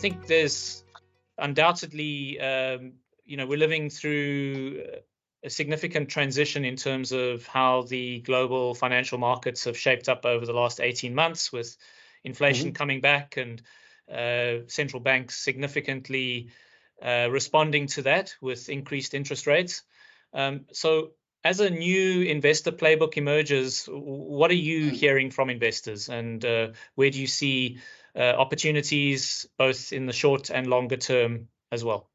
think there's undoubtedly, we're living through a significant transition in terms of how the global financial markets have shaped up over the last 18 months, with inflation coming back and central banks significantly responding to that with increased interest rates. So as a new investor playbook emerges, what are you hearing from investors, and where do you see opportunities both in the short and longer term as well?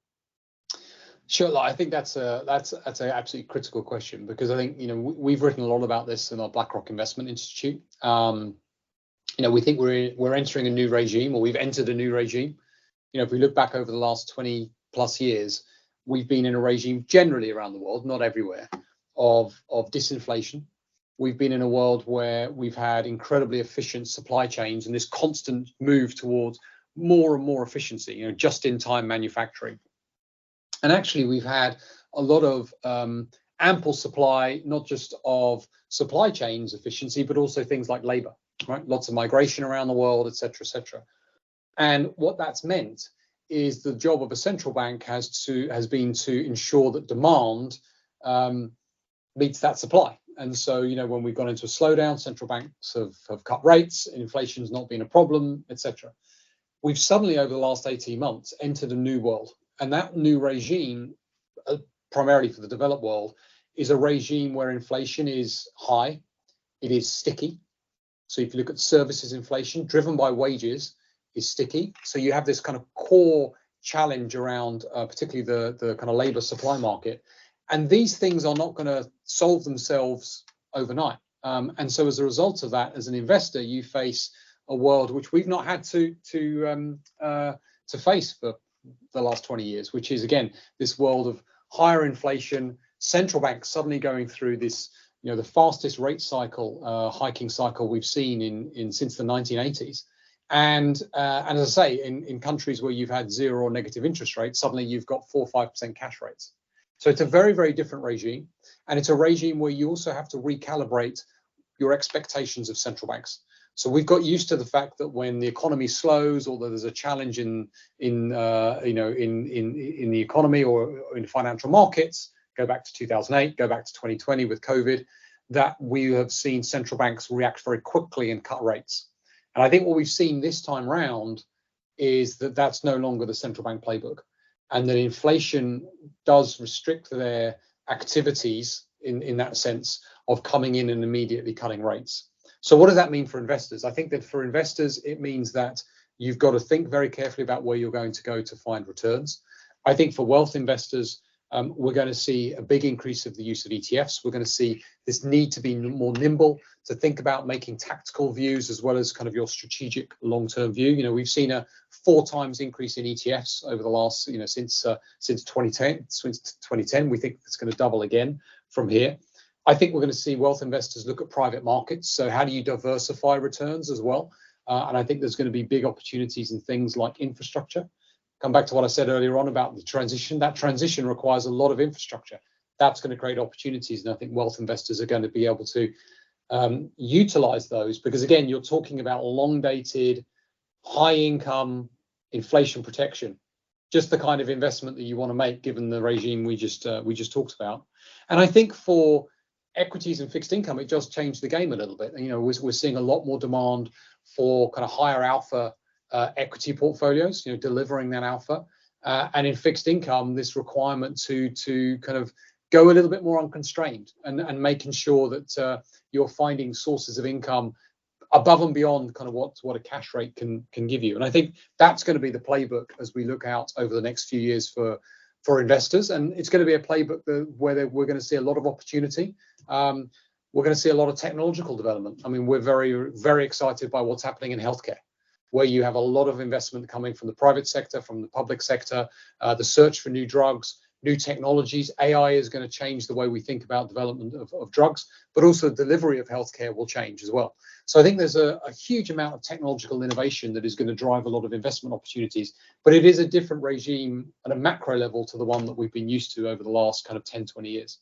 Sure, I think that's an absolutely critical question, because I think we've written a lot about this in our BlackRock Investment Institute. We think we're entering a new regime, or we've entered a new regime. If we look back over the last 20 plus years, we've been in a regime generally around the world, not everywhere, of disinflation. We've been in a world where we've had incredibly efficient supply chains and this constant move towards more and more efficiency, just-in-time manufacturing. And actually, we've had a lot of ample supply, not just of supply chains efficiency, but also things like labor, right? Lots of migration around the world, et cetera, et cetera. And what that's meant is the job of a central bank has been to ensure that demand meets that supply. And so, when we've gone into a slowdown, central banks have cut rates, inflation's not been a problem, et cetera. We've suddenly, over the last 18 months, entered a new world. And that new regime, primarily for the developed world, is a regime where inflation is high, it is sticky. So if you look at services inflation, driven by wages, is sticky. So you have this kind of core challenge around particularly the kind of labor supply market. And these things are not going to solve themselves overnight. And so as a result of that, as an investor, you face a world which we've not had to face for the last 20 years, which is, again, this world of higher inflation, central banks suddenly going through this, the fastest rate cycle, hiking cycle we've seen since the 1980s. And as I say, in countries where you've had zero or negative interest rates, suddenly you've got 4 or 5% cash rates. So it's a very, very different regime. And it's a regime where you also have to recalibrate your expectations of central banks. So we've got used to the fact that when the economy slows, or there's a challenge in the economy or in financial markets, go back to 2008, go back to 2020 with COVID, that we have seen central banks react very quickly and cut rates. And I think what we've seen this time round is that that's no longer the central bank playbook, and that inflation does restrict their activities in that sense of coming in and immediately cutting rates. So what does that mean for investors? I think that for investors, it means that you've got to think very carefully about where you're going to go to find returns. I think for wealth investors, we're going to see a big increase of the use of ETFs. We're going to see this need to be more nimble, to think about making tactical views as well as kind of your strategic long-term view. We've seen a 4 times increase in ETFs over the last, since 2010. Since 2010, we think it's going to double again from here. I think we're going to see wealth investors look at private markets. So how do you diversify returns as well? And I think there's going to be big opportunities in things like infrastructure. Come back to what I said earlier on about the transition. That transition requires a lot of infrastructure. That's going to create opportunities. And I think wealth investors are going to be able to utilize those, because, again, you're talking about long-dated, high-income inflation protection, just the kind of investment that you want to make given the regime we just talked about. And I think for equities and fixed income, it just changed the game a little bit. We're seeing a lot more demand for kind of higher alpha equity portfolios, delivering that alpha, and in fixed income, this requirement to kind of go a little bit more unconstrained and making sure that you're finding sources of income above and beyond kind of what a cash rate can give you. And I think that's going to be the playbook as we look out over the next few years for investors. And it's going to be a playbook where we're going to see a lot of opportunity. We're going to see a lot of technological development. I mean, we're very, very excited by what's happening in healthcare, where you have a lot of investment coming from the private sector, from the public sector, the search for new drugs, new technologies. AI is going to change the way we think about development of drugs, but also the delivery of healthcare will change as well. So I think there's a huge amount of technological innovation that is going to drive a lot of investment opportunities, but it is a different regime at a macro level to the one that we've been used to over the last kind of 10, 20 years.